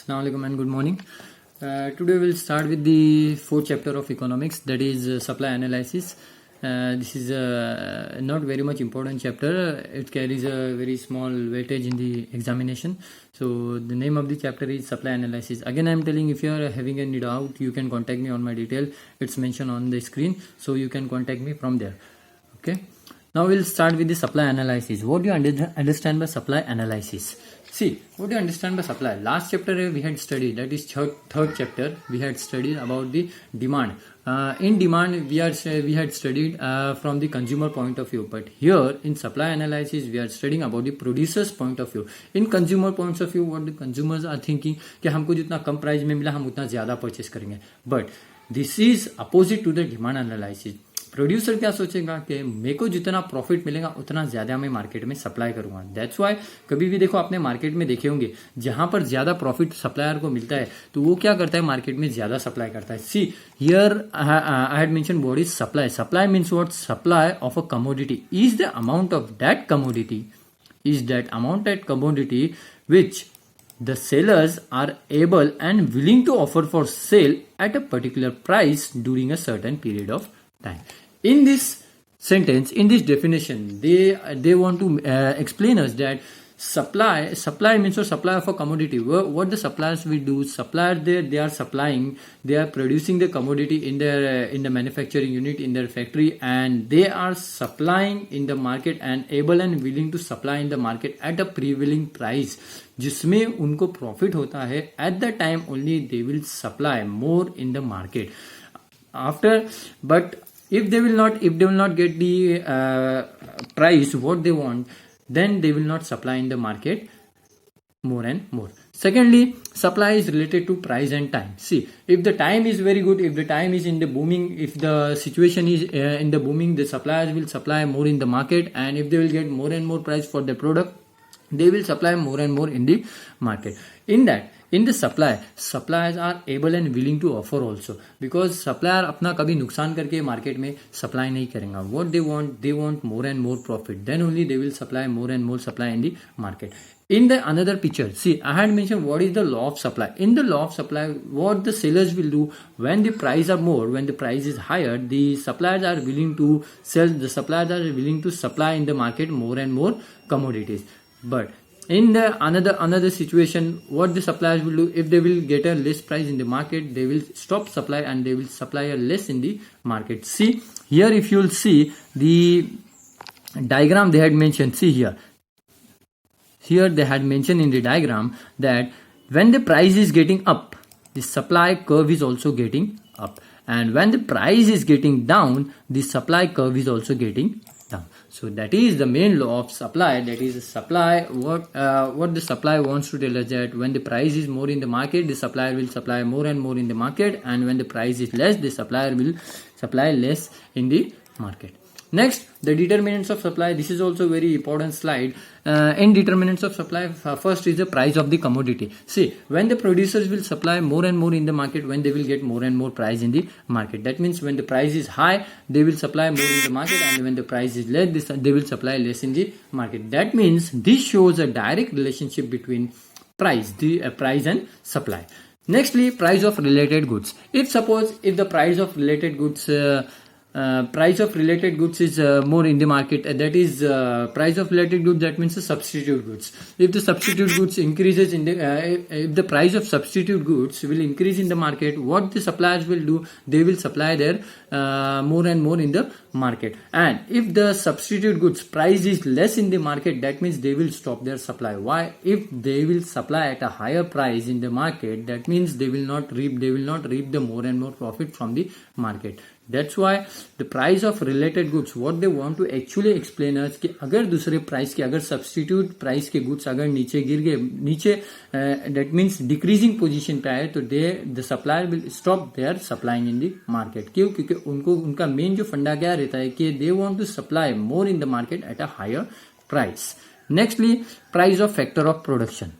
Assalamu alaikum and good morning. Today we'll start with the fourth chapter of economics, that is supply analysis. This is not very much important chapter. It carries a very small weightage in the examination. So the name of the chapter is supply analysis. Again, I am telling, if you are having any doubt, you can contact me on my detail. It's mentioned on the screen, so you can contact me from there. Okay. Now we'll start with the supply analysis. What do you understand by supply analysis? See, what do you understand by supply? Last chapter we had studied, that is third chapter, we had studied about the demand. In demand we had studied from the consumer point of view, but here in supply analysis we are studying about the producer's point of view. In consumer points of view, what the consumers are thinking कि हमको जितना कम price में मिला हम उतना ज़्यादा purchase करेंगे, but this is opposite to the demand analysis. Producer क्या सोचेगा कि मेरे को जितना प्रॉफिट मिलेगा उतना ज्यादा मैं मार्केट में सप्लाई करूंगा. दैट्स वाई कभी भी देखो आपने मार्केट में देखे होंगे जहां पर ज्यादा प्रॉफिट सप्लायर को मिलता है तो वो क्या करता है, मार्केट में ज्यादा सप्लाई करता है. See here I had mention what is supply. Supply means what? Supply of a commodity is the amount of that commodity which the sellers are able and willing to offer for sale at a particular price during a certain period of time. In this sentence, in this definition, they want to explain us that supply means or supply of a commodity. What the suppliers will do? Suppliers they are supplying, they are producing the commodity in the manufacturing unit in their factory, and they are supplying in the market and able and willing to supply in the market at a prevailing price, जिसमें उनको profit होता है. At that time only they will supply more in the market. But if they will not get the price what they want, then they will not supply in the market more and more. Secondly, supply is related to price and time. See, if the time is very good, if the time is in the booming, if the situation is in the booming, the suppliers will supply more in the market, and if they will get more and more price for the product, they will supply more and more in the market. In the suppliers are able and willing to offer also, because supplier अपना कभी नुकसान करके market में supply नहीं करेंगे. What they want more and more profit, then only they will supply more and more supply in the market. In the another picture, see, I had mentioned what is the law of supply. In the law of supply, what the sellers will do when the price are more, when the price is higher, the suppliers are willing to sell, the suppliers are willing to supply in the market more and more commodities. But in the another situation, what the suppliers will do, if they will get a less price in the market, they will stop supply and they will supply a less in the market. See here, if you will see the diagram they had mentioned, see here they had mentioned in the diagram that when the price is getting up, the supply curve is also getting up, and when the price is getting down, the supply curve is also getting down. So that is the main law of supply. That is supply. What the supply wants to tell us, that when the price is more in the market, the supplier will supply more and more in the market, and when the price is less, the supplier will supply less in the market. Next, the determinants of supply. This is also very important slide. In determinants of supply, first is the price of the commodity. See, when the producers will supply more and more in the market, when they will get more and more price in the market. That means when the price is high, they will supply more in the market, and when the price is less, they will supply less in the market. That means this shows a direct relationship between price and supply. Nextly, price of related goods. If the price of related goods is more in the market, that is price of related goods, that means the substitute goods. If the substitute goods increases in the if the price of substitute goods will increase in the market, what the suppliers will do, they will supply their more and more in the market. And if the substitute goods price is less in the market, that means they will stop their supply. Why? If they will supply at a higher price in the market, that means they will not reap the more and more profit from the market. That's why the price of related goods, what they want to actually explain us कि अगर दूसरे price के, अगर substitute price के goods अगर नीचे गिर गए, नीचे that means decreasing पोजीशन पे आए, तो the supplier will stop their supplying in the market. क्यों? क्योंकि उनका मेन जो फंडा क्या रहता है कि they want to supply more in the market at a higher price. Nextly, price of factor of production.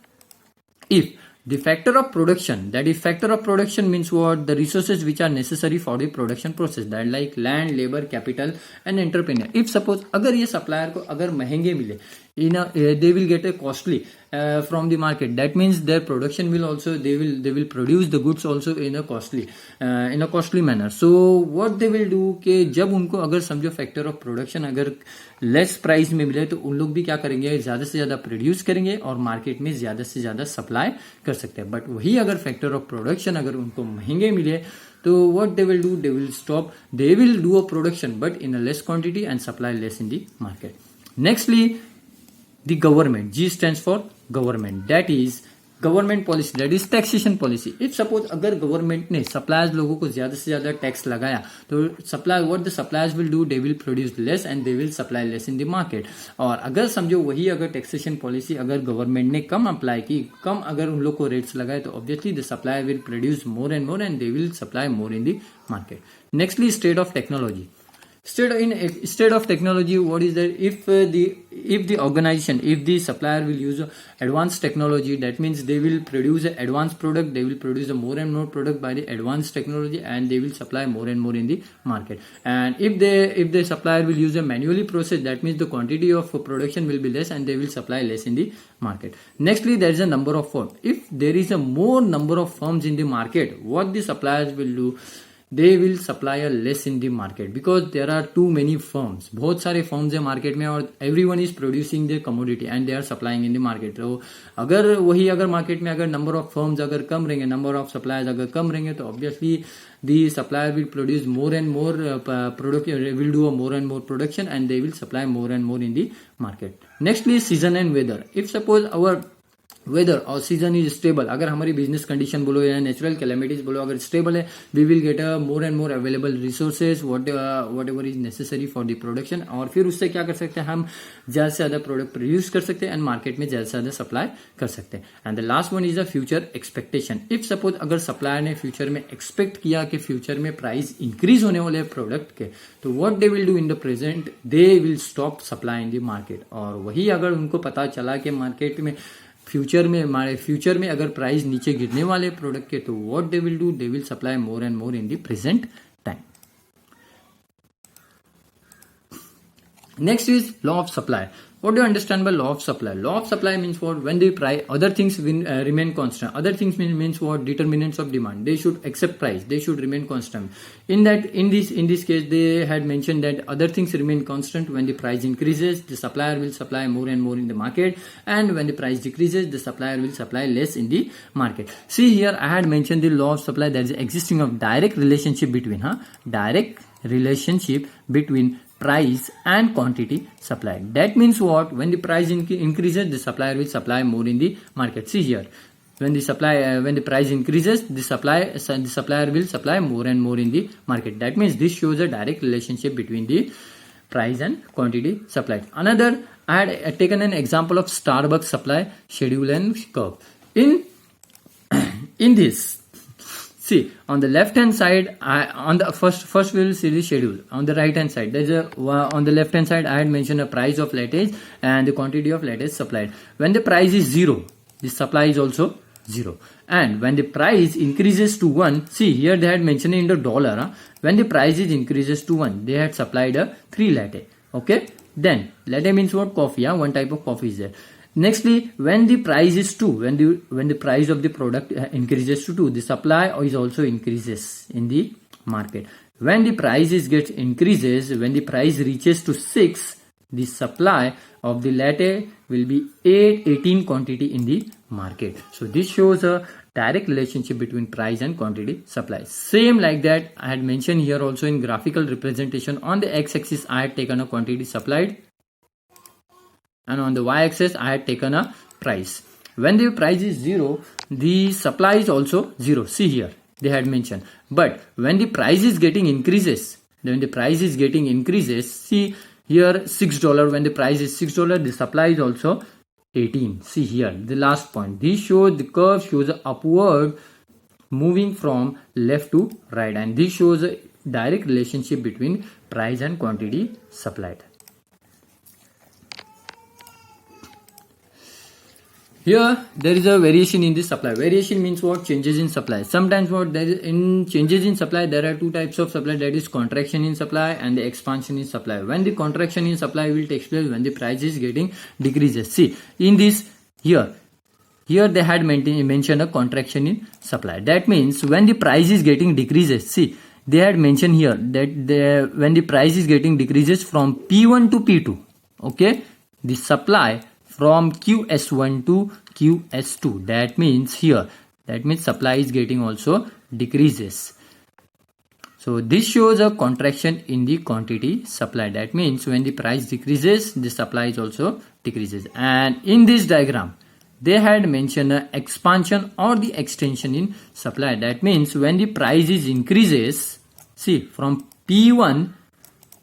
If the factor of production, that is factor of production means what? The resources which are necessary for the production process, that like land, labor, capital and entrepreneur. If suppose अगर ये supplier को अगर महंगे मिले, they will get a costly from the market. That means their production will also, they will produce the goods also in a costly manner. So what they will do कि जब उनको अगर समझो फैक्टर ऑफ प्रोडक्शन अगर less price में मिले तो उन लोग भी क्या करेंगे, ज्यादा से ज्यादा प्रोड्यूस करेंगे और मार्केट में ज्यादा से ज्यादा सप्लाई कर सकते हैं. बट वही अगर फैक्टर ऑफ प्रोडक्शन अगर उनको महंगे मिले तो what they will do, they will do a production but in a less quantity and supply less in the market. Nextly, the government. G stands for government. That is government policy, that is taxation policy. If suppose अगर government ने suppliers लोगों को ज्यादा से ज्यादा tax लगाया तो what the suppliers will do, they will produce less and they will supply less in the market. और अगर समझो वही अगर taxation policy अगर government ने कम अप्लाई की, कम अगर उन लोग को रेट्स लगाए तो obviously the supplier will produce more and more and they will supply more in the market. Nextly, state of technology. State of technology, what is that? If the organization, if the supplier will use advanced technology, that means they will produce an advanced product, they will produce a more and more product by the advanced technology and they will supply more and more in the market. And if the supplier will use a manually process, that means the quantity of production will be less and they will supply less in the market. Nextly, there is a number of firms. If there is a more number of firms in the market, what the suppliers will do, they will supply a less in the market because there are too many firms. बहुत सारे firms है market में और everyone is producing their commodity and they are supplying in the market. तो अगर market में अगर number of firms अगर कम रहेंगे, number of suppliers अगर कम रहेंगे तो obviously the supplier will produce more and more product, will do a more and more production and they will supply more and more in the market. Nextly, season and weather. If suppose our weather और season is stable, अगर हमारी business condition बोलो या natural calamities बोलो अगर stable है, we will get a more and more available resources whatever is necessary for the production. और फिर उससे क्या कर सकते हैं, हम ज्यादा से ज्यादा प्रोडक्ट प्रोड्यूस कर सकते हैं एंड मार्केट में ज्यादा से ज्यादा सप्लाई कर सकते हैं. And the last one is a future expectation. If suppose अगर सप्लायर ने फ्यूचर में एक्सपेक्ट किया कि फ्यूचर में प्राइस इंक्रीज होने वाले प्रोडक्ट के, तो what they will do in the present, they will stop supply in the market. और वही अगर उनको पता चला कि मार्केट में फ्यूचर में अगर प्राइस नीचे गिरने वाले प्रोडक्ट के, तो what they will do, they will supply more and more in the present time. Next is law of supply. What do you understand by law of supply? Law of supply means what? When the price, other things remain constant. Other things means what? Determinants of demand. They should accept price. They should remain constant. In this case, they had mentioned that other things remain constant. When the price increases, the supplier will supply more and more in the market, and when the price decreases, the supplier will supply less in the market. See here, I had mentioned the law of supply. There is existing of direct relationship between price and quantity supplied. That means what? When the price increases, the supplier will supply more in the market. See here, when the price increases, the supplier will supply more and more in the market. That means this shows a direct relationship between the price and quantity supplied. Another, I had taken an example of Starbucks supply schedule and curve. In this, see, on the left hand side, on the first we will see the schedule. On the right hand side, on the left hand side, I had mentioned a price of lattes and the quantity of lattes supplied. When the price is 0, the supply is also 0. And when the price increases to 1, see here they had mentioned in the dollar. When the price increases to 1, they had supplied a 3 latte. Okay. Then latte means what? Coffee. One type of coffee is there. Nextly, when the price is 2, when the price of the product increases to 2, the supply is also increases in the market. When the price increases, when the price reaches to 6, the supply of the latte will be 18 quantity in the market. So this shows a direct relationship between price and quantity supply. Same like that, I had mentioned here also in graphical representation. On the x-axis, I had taken a quantity supplied, and on the y-axis I had taken a price. When the price is 0, the supply is also 0. See here, they had mentioned. But when the price is getting increases, see here $6. When the price is $6, the supply is also 18. See here, the last point. The curve shows a upward moving from left to right, and this shows a direct relationship between price and quantity supplied. Here there is a variation in the supply. Variation means what? Changes in supply. Sometimes what there is in changes in supply, there are two types of supply, that is contraction in supply and the expansion in supply. When the contraction in supply will take place when the price is getting decreases. See in this here they had mentioned a contraction in supply. That means when the price is getting decreases. See they had mentioned here that when the price is getting decreases from P1 to P2. Okay, the supply from QS1 to QS2. That means here, that means supply is getting also decreases. So this shows a contraction in the quantity supply. That means when the price decreases, the supply is also decreases. And in this diagram, they had mentioned an expansion or the extension in supply. That means when the price is increases, see from P1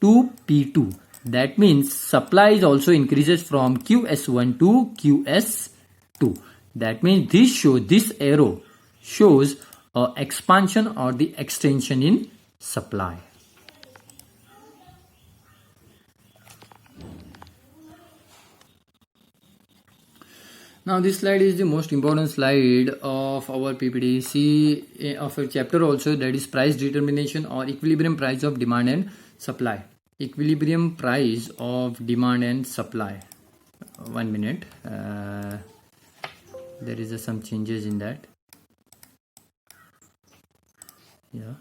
to P2. That means supply is also increases from QS1 to QS2. That means this arrow shows a expansion or the extension in supply. Now this slide is the most important slide of our PPT. See of a chapter also, that is price determination or equilibrium price of demand and supply. Equilibrium price of demand and supply. 1 minute. There is some changes in that. Yeah.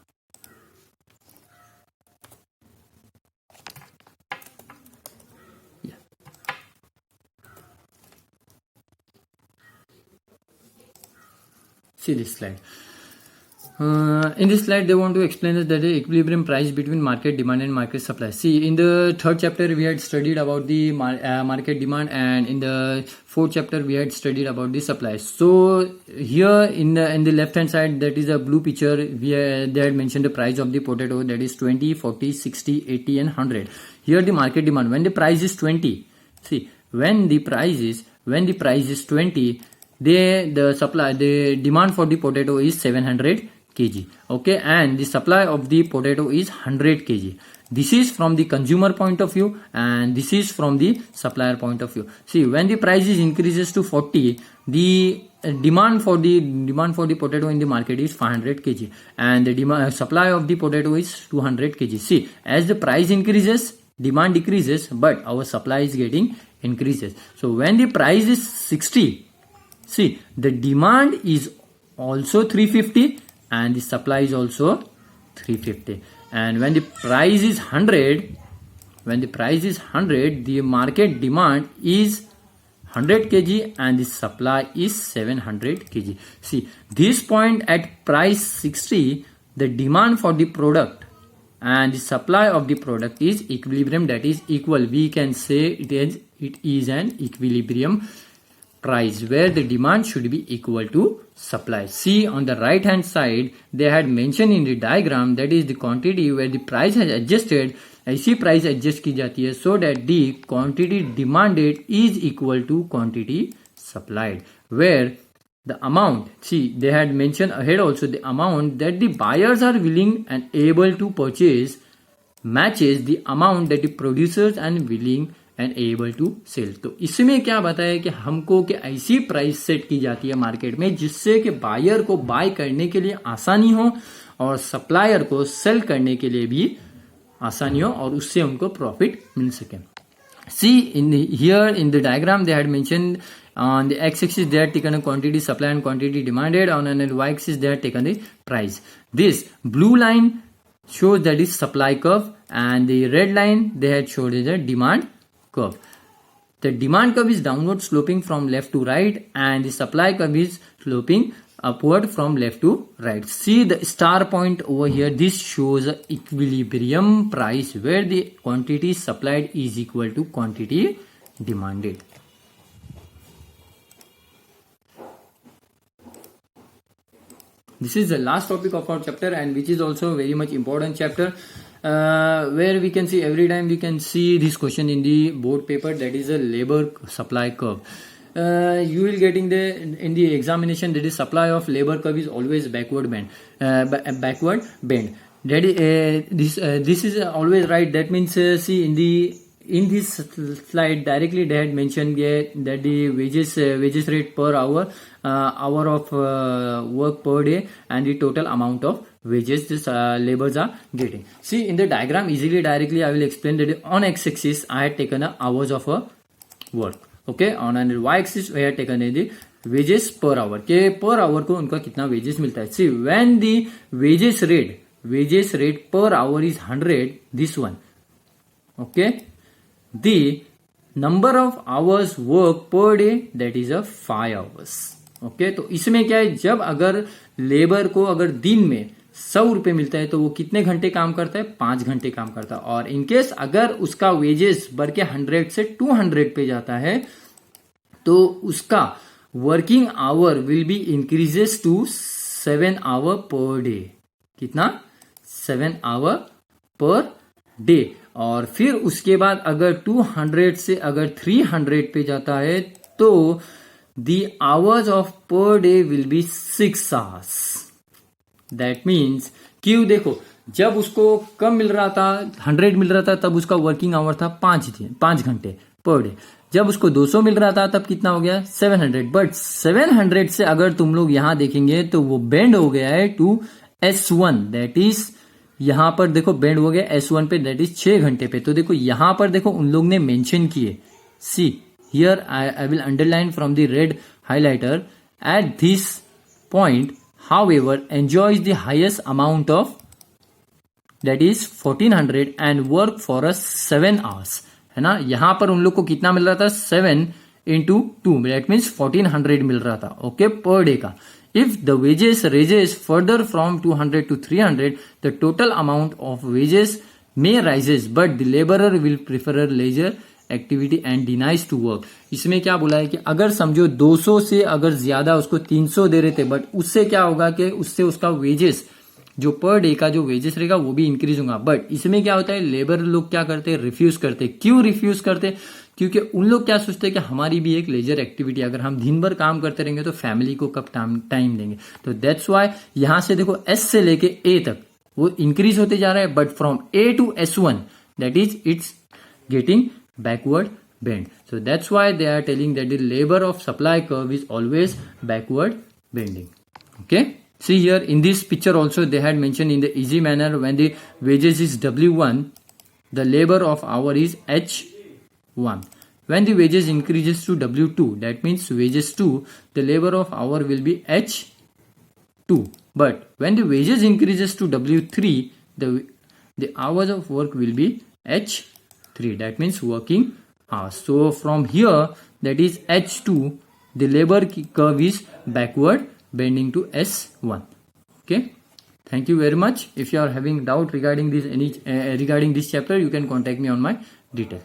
See this slide. In this slide, they want to explain that the equilibrium price between market demand and market supply. See, in the third chapter, we had studied about the market demand, and in the fourth chapter, we had studied about the supply. So here in the left hand side, that is a blue picture. They had mentioned the price of the potato, that is 20, 40, 60, 80, and 100. Here the market demand, when the price is 20. See, when the price is 20, the demand for the potato is 700 kg. Okay, and the supply of the potato is 100 kg. This is from the consumer point of view, and this is from the supplier point of view. See, when the price is increases to 40, the demand for the potato in the market is 500 kg, and the supply of the potato is 200 kg. See, as the price increases, demand decreases, but our supply is getting increases. So when the price is 60, see, the demand is also 350 and the supply is also 350. And when the price is 100, the market demand is 100 kg and the supply is 700 kg. See, this point at price 60, the demand for the product and the supply of the product is equilibrium, that is equal. We can say it is an equilibrium price where the demand should be equal to supply. See, on the right hand side, they had mentioned in the diagram, that is the quantity where the price has adjusted. ऐसी price adjust की जाती है so that the quantity demanded is equal to quantity supplied, where the amount, see, they had mentioned ahead also, the amount that the buyers are willing and able to purchase matches the amount that the producers are willing and able to sell. तो इसमें क्या बताया कि हमको कि ऐसी price set की जाती है मार्केट में जिससे कि बायर को बाय करने के लिए आसानी हो और सप्लायर को सेल करने के लिए भी आसानी हो और उससे उनको प्रॉफिट मिल सके. See, here in the diagram they had mentioned on the x-axis they had taken a quantity supply and quantity demanded. On the y-axis they had taken the price. This blue line shows that is supply curve, and the red line they had showed is a demand curve. The demand curve is downward sloping from left to right, and the supply curve is sloping upward from left to right. See the star point over here, this shows a equilibrium price where the quantity supplied is equal to quantity demanded. This is the last topic of our chapter, and which is also very much important chapter, where we can see every time we can see this question in the board paper, that is a labor supply curve. You will get in the examination that is supply of labor curve is always backward bend. That is, this is always right. That means see, in the in this slide directly they had mentioned that the wages rate per hour, hour of work per day, and the total amount of wages this laborers are getting. See in the diagram, easily directly I will explain that on x-axis I had taken the hours of a work. Okay, on the y-axis we had taken the wages per hour के per hour को उनका कितना wages मिलता है. See when the wages rate per hour is 100, this one, okay, the number of hours work per day, that is a 5 hours. okay, तो इसमें क्या है, जब अगर लेबर को अगर दिन में 100 रुपए मिलता है तो वो कितने घंटे काम करता है, 5 घंटे काम करता है. और इनकेस अगर उसका वेजेस बढ़ के 100 से 200 पे जाता है तो उसका working hour will be increases to 7 hour per day. कितना, 7 आवर पर डे. और फिर उसके बाद अगर 200 से अगर 300 पे जाता है तो the hours of per day will be 6 hours. That means क्यों, देखो जब उसको कम मिल रहा था, 100 मिल रहा था, तब उसका वर्किंग आवर था 5 घंटे पर डे. जब उसको 200 मिल रहा था तब कितना हो गया, 700. बट 700 से अगर तुम लोग यहां देखेंगे तो वो बेंड हो गया है टू S1. दैट इज यहां पर देखो बेंड हो गया S1 पे, दैट इज 6 घंटे पे. तो देखो यहां पर देखो उन लोग ने मेंशन किए. See here I will underline from the red highlighter. At this point however enjoys the highest amount of, that is 1400, and work for us 7 hours. है ना, यहां पर उन लोग को कितना मिल रहा था, 7 into 2, that means 1400 मिल रहा था. ओके, पर डे का. If the wages raises further from 200 to 300, the total amount of wages may rises, but the laborer will prefer a leisure activity and denies to work. इसमें क्या बोला है कि अगर समझो 200 से अगर ज्यादा उसको 300 दे रहे थे, बट उससे क्या होगा कि उससे उसका वेजेस जो पर डे का जो वेजेस रहेगा वो भी इंक्रीज होगा. बट इसमें क्या होता है, लेबर लोग क्या करते हैं, रिफ्यूज करते हैं. क्यों रिफ्यूज करते, क्योंकि उन लोग क्या सोचते हैं कि हमारी भी एक लेजर एक्टिविटी, अगर हम दिन भर काम करते रहेंगे तो फैमिली को कब टाइम देंगे. तो दैट्स वाई यहां से देखो S से लेके A तक वो इंक्रीज होते जा रहा है. But from A to S1, that is it's getting backward bend. So that's why they are telling that the labor of supply curve is always backward bending. Okay, see here in this picture also they had mentioned in the easy manner, when the wages is W1, the labor of hour is H1. When the wages increases to W2, that means wages 2, the labor of hour will be H2. But when the wages increases to W3, the hours of work will be H3, that means working hours. So from here, that is H2, the labor curve is backward bending to S1. Okay, thank you very much. If you are having doubt regarding this regarding this chapter, you can contact me on my detail.